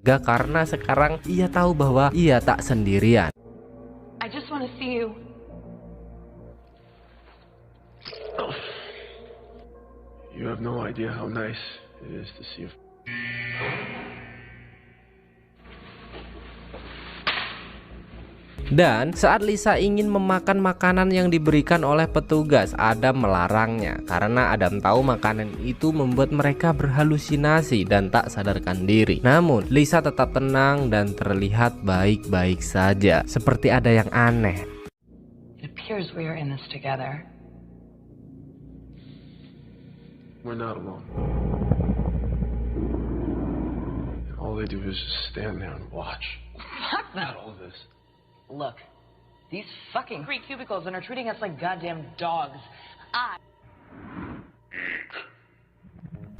lega karena sekarang ia tahu bahwa ia tak sendirian. I just want to see you. You have no idea how nice it is to see you. Dan saat Lisa ingin memakan makanan yang diberikan oleh petugas, Adam melarangnya karena Adam tahu makanan itu membuat mereka berhalusinasi dan tak sadarkan diri. Namun Lisa tetap tenang dan terlihat baik-baik saja, seperti ada yang aneh. It appears we are in this together. We're not alone. All they do is just stand there and watch. Fuck Not that. all this. Look, these fucking 3 cubicles and are treating us like goddamn dogs.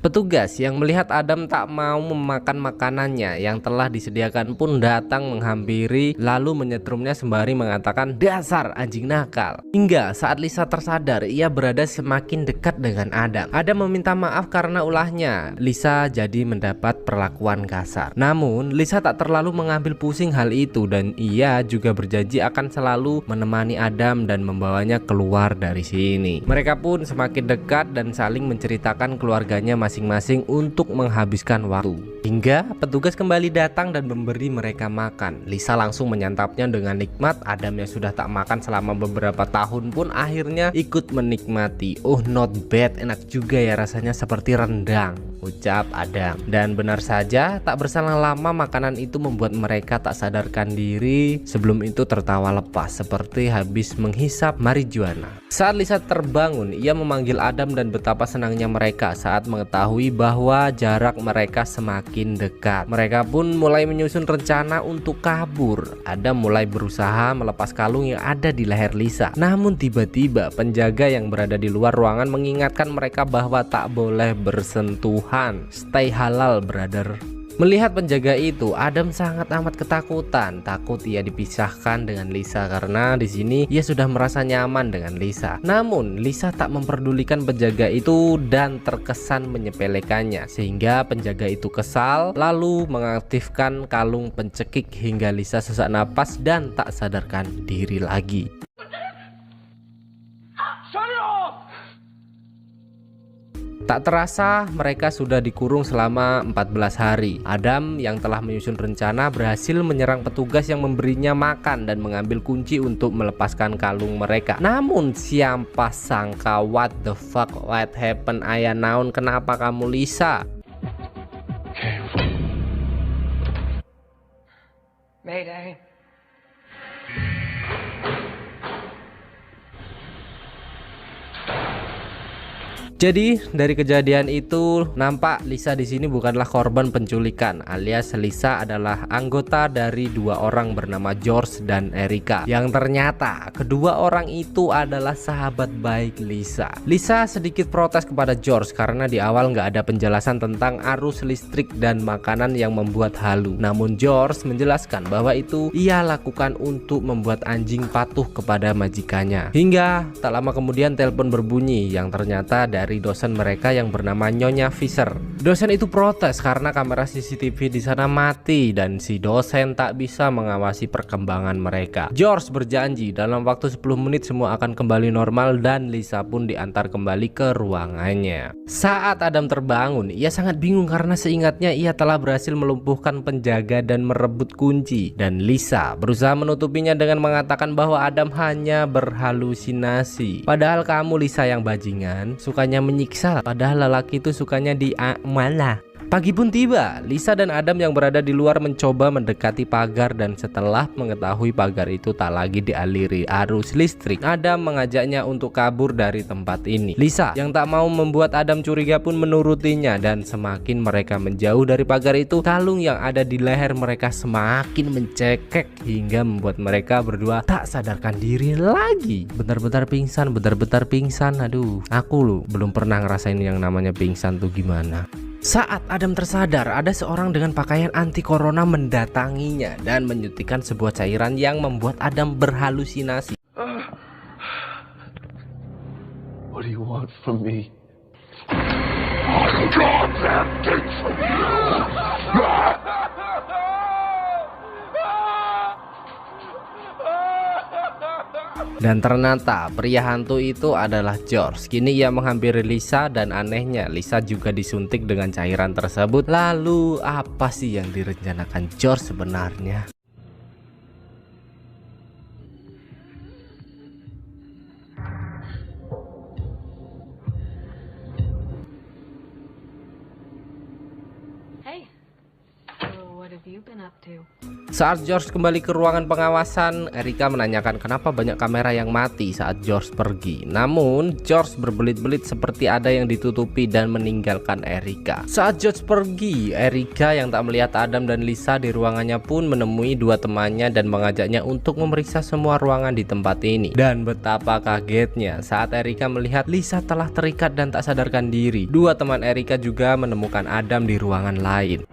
Petugas yang melihat Adam tak mau memakan makanannya yang telah disediakan pun datang menghampiri lalu menyetrumnya sembari mengatakan, "Dasar anjing nakal." Hingga saat Lisa tersadar, ia berada semakin dekat dengan Adam. Adam meminta maaf karena ulahnya Lisa jadi mendapat perlakuan kasar. Namun Lisa tak terlalu mengambil pusing hal itu dan ia juga berjanji akan selalu menemani Adam dan membawanya keluar dari sini. Mereka pun semakin dekat dan saling menceritakan keluarganya masing-masing untuk menghabiskan waktu. Hingga petugas kembali datang dan memberi mereka makan. Lisa langsung menyantapnya dengan nikmat. Adam yang sudah tak makan selama beberapa tahun pun akhirnya ikut menikmati. "Oh, not bad, enak juga ya rasanya, seperti rendang," ucap Adam. Dan benar saja, tak berselang lama makanan itu membuat mereka tak sadarkan diri. Sebelum itu tertawa lepas seperti habis menghisap marijuana. Saat Lisa terbangun, ia memanggil Adam dan betapa senangnya mereka saat mengetahui bahwa jarak mereka semakin dekat. Mereka pun mulai menyusun rencana untuk kabur. Adam mulai berusaha melepas kalung yang ada di leher Lisa. Namun tiba-tiba penjaga yang berada di luar ruangan mengingatkan mereka bahwa tak boleh bersentuhan. Stay halal, brother. Melihat penjaga itu, Adam sangat amat ketakutan. Takut ia dipisahkan dengan Lisa karena di sini ia sudah merasa nyaman dengan Lisa. Namun Lisa tak memperdulikan penjaga itu dan terkesan menyepelekannya, sehingga penjaga itu kesal lalu mengaktifkan kalung pencekik hingga Lisa sesak napas dan tak sadarkan diri lagi. Tak terasa mereka sudah dikurung selama 14 hari. Adam yang telah menyusun rencana berhasil menyerang petugas yang memberinya makan dan mengambil kunci untuk melepaskan kalung mereka. Namun siapa sangka, what the fuck, what happened, ayah naon, kenapa kamu Lisa? Mayday. Jadi dari kejadian itu nampak Lisa di sini bukanlah korban penculikan, alias Lisa adalah anggota dari 2 orang bernama George dan Erica, yang ternyata kedua orang itu adalah sahabat baik Lisa. Lisa sedikit protes kepada George karena di awal nggak ada penjelasan tentang arus listrik dan makanan yang membuat halu. Namun George menjelaskan bahwa itu ia lakukan untuk membuat anjing patuh kepada majikannya. Hingga tak lama kemudian telepon berbunyi yang ternyata dari dosen mereka yang bernama Nyonya Fisher. Dosen itu protes karena kamera CCTV di sana mati dan si dosen tak bisa mengawasi perkembangan mereka. George berjanji dalam waktu 10 menit semua akan kembali normal dan Lisa pun diantar kembali ke ruangannya. Saat Adam terbangun, ia sangat bingung karena seingatnya ia telah berhasil melumpuhkan penjaga dan merebut kunci, dan Lisa berusaha menutupinya dengan mengatakan bahwa Adam hanya berhalusinasi. Padahal kamu Lisa yang bajingan, sukanya menyiksa, padahal lelaki itu sukanya diamanah. Pagi pun tiba, Lisa dan Adam yang berada di luar mencoba mendekati pagar dan setelah mengetahui pagar itu tak lagi dialiri arus listrik, Adam mengajaknya untuk kabur dari tempat ini. Lisa yang tak mau membuat Adam curiga pun menurutinya dan semakin mereka menjauh dari pagar itu, kalung yang ada di leher mereka semakin mencekek hingga membuat mereka berdua tak sadarkan diri lagi. Bentar-bentar pingsan, aduh, aku lu belum pernah ngerasain yang namanya pingsan tuh gimana. Saat Adam tersadar, ada seorang dengan pakaian anti corona mendatanginya dan menyuntikkan sebuah cairan yang membuat Adam berhalusinasi. What do you want from me? Dan ternyata pria hantu itu adalah George. Kini ia menghampiri Lisa dan anehnya Lisa juga disuntik dengan cairan tersebut. Lalu apa sih yang direncanakan George sebenarnya? Hey, so what have you been up to? Saat George kembali ke ruangan pengawasan, Erika menanyakan kenapa banyak kamera yang mati saat George pergi. Namun George berbelit-belit seperti ada yang ditutupi dan meninggalkan Erika. Saat George pergi, Erika yang tak melihat Adam dan Lisa di ruangannya pun menemui dua temannya dan mengajaknya untuk memeriksa semua ruangan di tempat ini. Dan betapa kagetnya saat Erika melihat Lisa telah terikat dan tak sadarkan diri. Dua teman Erika juga menemukan Adam di ruangan lain.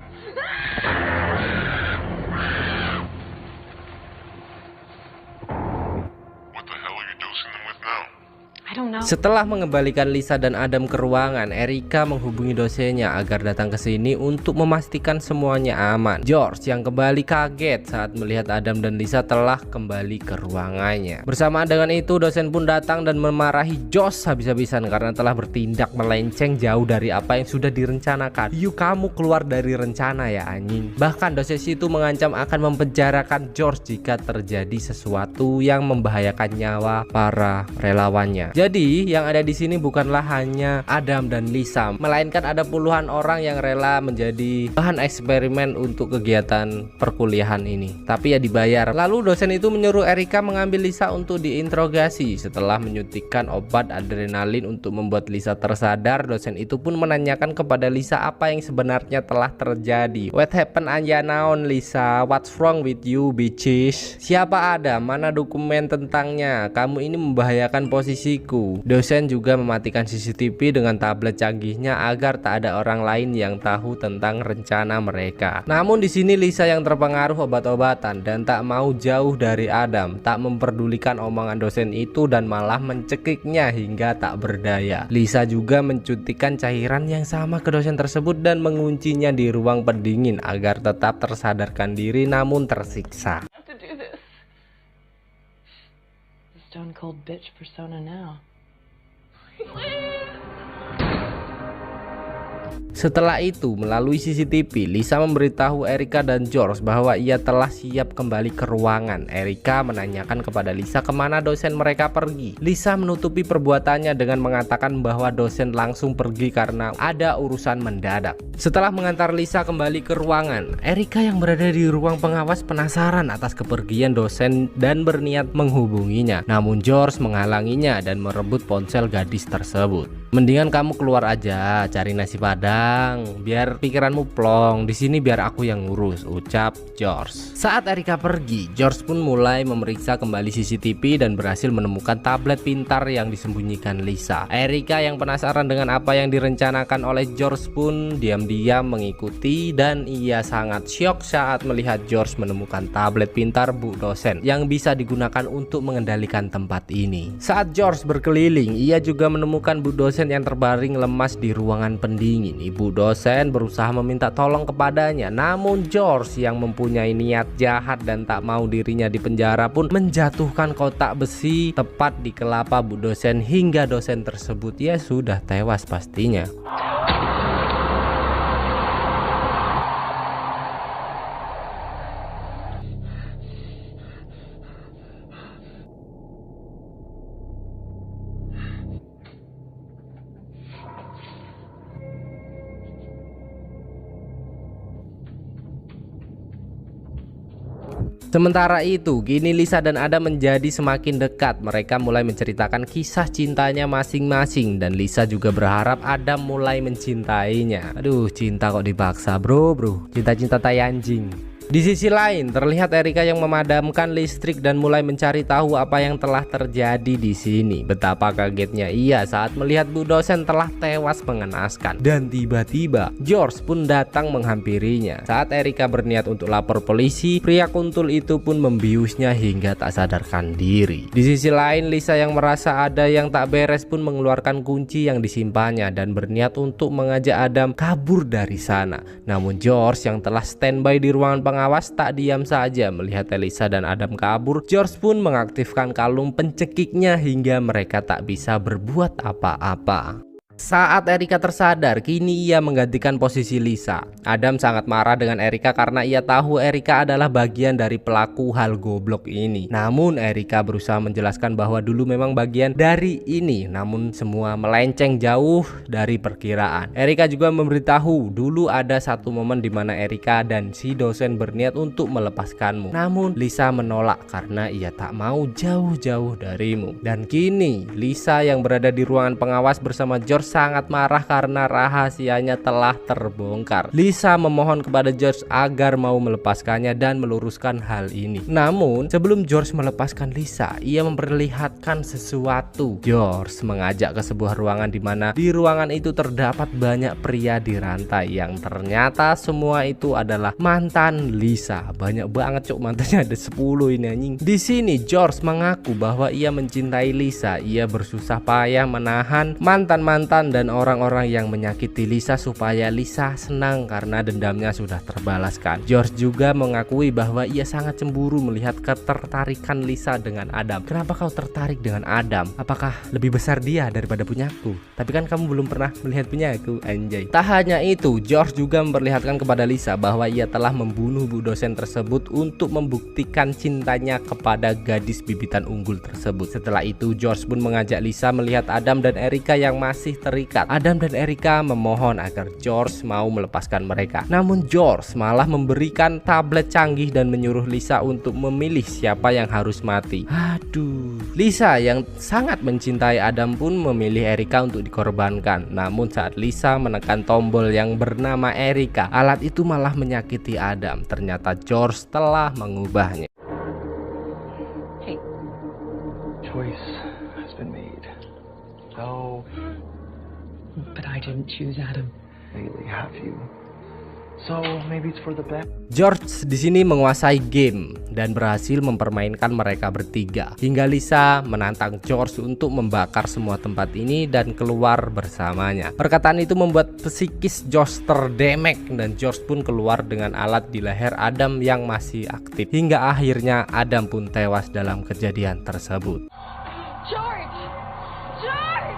I don't know. Setelah mengembalikan Lisa dan Adam ke ruangan, Erika menghubungi dosennya agar datang ke sini untuk memastikan semuanya aman. George yang kembali kaget saat melihat Adam dan Lisa telah kembali ke ruangannya. Bersamaan dengan itu, dosen pun datang dan memarahi George habis-habisan karena telah bertindak melenceng jauh dari apa yang sudah direncanakan. Yuk kamu keluar dari rencana ya anjing. Bahkan dosen itu mengancam akan mempenjarakan George jika terjadi sesuatu yang membahayakan nyawa para relawannya. Jadi yang ada di sini bukanlah hanya Adam dan Lisa, melainkan ada puluhan orang yang rela menjadi bahan eksperimen untuk kegiatan perkuliahan ini. Tapi ya dibayar. Lalu dosen itu menyuruh Erika mengambil Lisa untuk diinterogasi. Setelah menyuntikkan obat adrenalin untuk membuat Lisa tersadar, dosen itu pun menanyakan kepada Lisa apa yang sebenarnya telah terjadi. What happened anja naon Lisa? What's wrong with you bitches? Siapa Adam? Mana dokumen tentangnya? Kamu ini membahayakan posisiku. Dosen juga mematikan CCTV dengan tablet canggihnya agar tak ada orang lain yang tahu tentang rencana mereka. Namun di sini Lisa yang terpengaruh obat-obatan dan tak mau jauh dari Adam, tak memperdulikan omongan dosen itu dan malah mencekiknya hingga tak berdaya. Lisa juga mencutikan cairan yang sama ke dosen tersebut dan menguncinya di ruang pendingin agar tetap tersadarkan diri namun tersiksa. To do this. The stone cold bitch persona now. Setelah itu, melalui CCTV, Lisa memberitahu Erika dan George bahwa ia telah siap kembali ke ruangan. Erika menanyakan kepada Lisa kemana dosen mereka pergi. Lisa menutupi perbuatannya dengan mengatakan bahwa dosen langsung pergi karena ada urusan mendadak. Setelah mengantar Lisa kembali ke ruangan, Erika yang berada di ruang pengawas penasaran atas kepergian dosen dan berniat menghubunginya. Namun George menghalanginya dan merebut ponsel gadis tersebut. Mendingan kamu keluar aja, cari nasi padang, biar pikiranmu plong. Di sini biar aku yang ngurus, ucap George. Saat Erika pergi, George pun mulai memeriksa kembali CCTV dan berhasil menemukan tablet pintar yang disembunyikan Lisa. Erika yang penasaran dengan apa yang direncanakan oleh George pun diam-diam mengikuti dan ia sangat syok saat melihat George menemukan tablet pintar Bu dosen yang bisa digunakan untuk mengendalikan tempat ini. Saat George berkeliling, ia juga menemukan Bu dosen yang terbaring lemas di ruangan pendingin. Ibu dosen berusaha meminta tolong kepadanya, namun George yang mempunyai niat jahat dan tak mau dirinya dipenjara pun menjatuhkan kotak besi tepat di kelapa Bu dosen hingga dosen tersebut ya sudah tewas pastinya. Sementara itu, kini Lisa dan Adam menjadi semakin dekat. Mereka mulai menceritakan kisah cintanya masing-masing dan Lisa juga berharap Adam mulai mencintainya. Aduh, cinta kok dipaksa, bro. Cinta-cinta tai anjing. Di sisi lain, terlihat Erika yang memadamkan listrik dan mulai mencari tahu apa yang telah terjadi di sini. Betapa kagetnya ia saat melihat Bu dosen telah tewas mengenaskan. Dan tiba-tiba, George pun datang menghampirinya. Saat Erika berniat untuk lapor polisi, pria kuntul itu pun membiusnya hingga tak sadarkan diri. Di sisi lain, Lisa yang merasa ada yang tak beres pun mengeluarkan kunci yang disimpannya dan berniat untuk mengajak Adam kabur dari sana. Namun George yang telah standby di ruangan pengawasan pengawas tak diam saja melihat Lisa dan Adam kabur. George pun mengaktifkan kalung pencekiknya hingga mereka tak bisa berbuat apa-apa. Saat Erika tersadar, kini ia menggantikan posisi Lisa. Adam sangat marah dengan Erika karena ia tahu Erika adalah bagian dari pelaku hal goblok ini. Namun Erika berusaha menjelaskan bahwa dulu memang bagian dari ini, namun semua melenceng jauh dari perkiraan. Erika juga memberitahu dulu ada satu momen di mana Erika dan si dosen berniat untuk melepaskanmu. Namun Lisa menolak karena ia tak mau jauh-jauh darimu. Dan kini Lisa yang berada di ruangan pengawas bersama George sangat marah karena rahasianya telah terbongkar. Lisa memohon kepada George agar mau melepaskannya dan meluruskan hal ini. Namun sebelum George melepaskan Lisa, ia memperlihatkan sesuatu. George mengajak ke sebuah ruangan di mana di ruangan itu terdapat banyak pria di rantai yang ternyata semua itu adalah mantan Lisa. Banyak banget cuk, mantannya ada 10 ini anjing. Di sini George mengaku bahwa ia mencintai Lisa. Ia bersusah payah menahan mantan-mantan dan orang-orang yang menyakiti Lisa supaya Lisa senang karena dendamnya sudah terbalaskan. George juga mengakui bahwa ia sangat cemburu melihat ketertarikan Lisa dengan Adam. Kenapa kau tertarik dengan Adam? Apakah lebih besar dia daripada punyaku? Tapi kan kamu belum pernah melihat punyaku, anjay. Tak hanya itu, George juga memperlihatkan kepada Lisa bahwa ia telah membunuh bu dosen tersebut untuk membuktikan cintanya kepada gadis bibitan unggul tersebut. Setelah itu George pun mengajak Lisa melihat Adam dan Erika yang masih terikat. Adam dan Erika memohon agar George mau melepaskan mereka. Namun George malah memberikan tablet canggih dan menyuruh Lisa untuk memilih siapa yang harus mati. Aduh. Lisa yang sangat mencintai Adam pun memilih Erika untuk dikorbankan. Namun saat Lisa menekan tombol yang bernama Erika, alat itu malah menyakiti Adam. Ternyata George telah mengubahnya. Hey, Choice has been made. So, but I didn't choose Adam. lately have you? So maybe it's for the best. George di sini menguasai game dan berhasil mempermainkan mereka bertiga hingga Lisa menantang George untuk membakar semua tempat ini dan keluar bersamanya. Perkataan itu membuat psikis George terdemek dan George pun keluar dengan alat di leher Adam yang masih aktif hingga akhirnya Adam pun tewas dalam kejadian tersebut. George! George!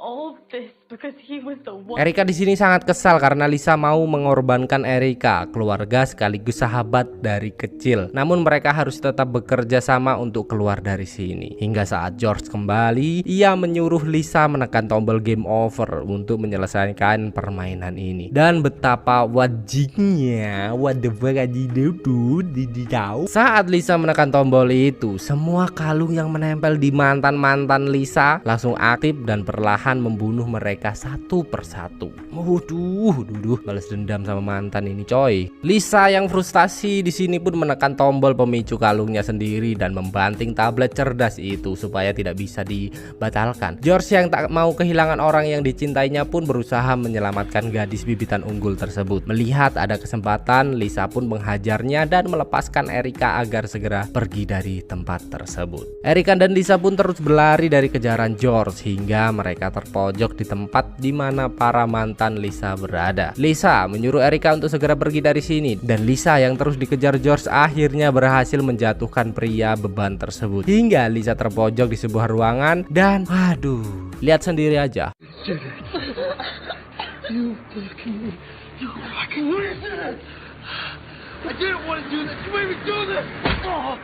All this because he was the one. Erika di sini sangat kesal karena Lisa mau mengorbankan Erika, keluarga sekaligus sahabat dari kecil. Namun mereka harus tetap bekerja sama untuk keluar dari sini. Hingga saat George kembali, ia menyuruh Lisa menekan tombol game over untuk menyelesaikan permainan ini. Dan betapa wajibnya, saat Lisa menekan tombol itu, semua kalung yang menempel di mantan-mantan Lisa langsung aktif dan perlahan membunuh mereka satu persatu. Balas dendam sama mantan ini coy. Lisa yang frustasi di sini pun menekan tombol pemicu kalungnya sendiri dan membanting tablet cerdas itu supaya tidak bisa dibatalkan. George yang tak mau kehilangan orang yang dicintainya pun berusaha menyelamatkan gadis bibitan unggul tersebut. Melihat ada kesempatan, Lisa pun menghajarnya dan melepaskan Erika agar segera pergi dari tempat tersebut. Erika dan Lisa pun terus berlari dari kejaran George hingga mereka terpojok di tempat di mana para mantan Lisa berada. Lisa menyuruh Erika untuk segera pergi dari sini dan Lisa yang terus dikejar George akhirnya berhasil menjatuhkan pria beban tersebut hingga Lisa terpojok di sebuah ruangan dan waduh, lihat sendiri aja. You fucking wizard! I didn't want to do this. You made me do this. Oh.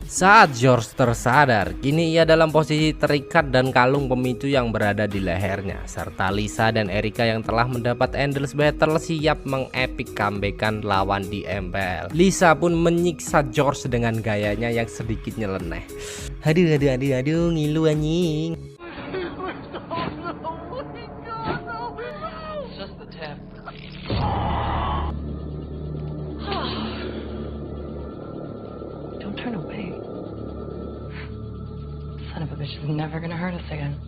Saat George tersadar, kini ia dalam posisi terikat dan kalung pemicu yang berada di lehernya, serta Lisa dan Erika yang telah mendapat endless battle siap mengepic comebackan lawan di MPL. Lisa pun menyiksa George dengan gayanya yang sedikit nyeleneh. Aduh, ngilu anjing. It's just the tip. Don't turn away. Son of a bitch is never gonna hurt us again.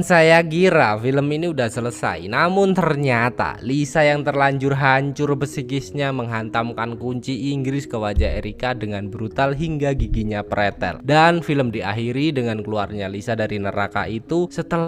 Saya kira film ini udah selesai, namun ternyata Lisa yang terlanjur hancur psikisnya menghantamkan kunci Inggris ke wajah Erika dengan brutal hingga giginya pretel. Dan film diakhiri dengan keluarnya Lisa dari neraka itu setelah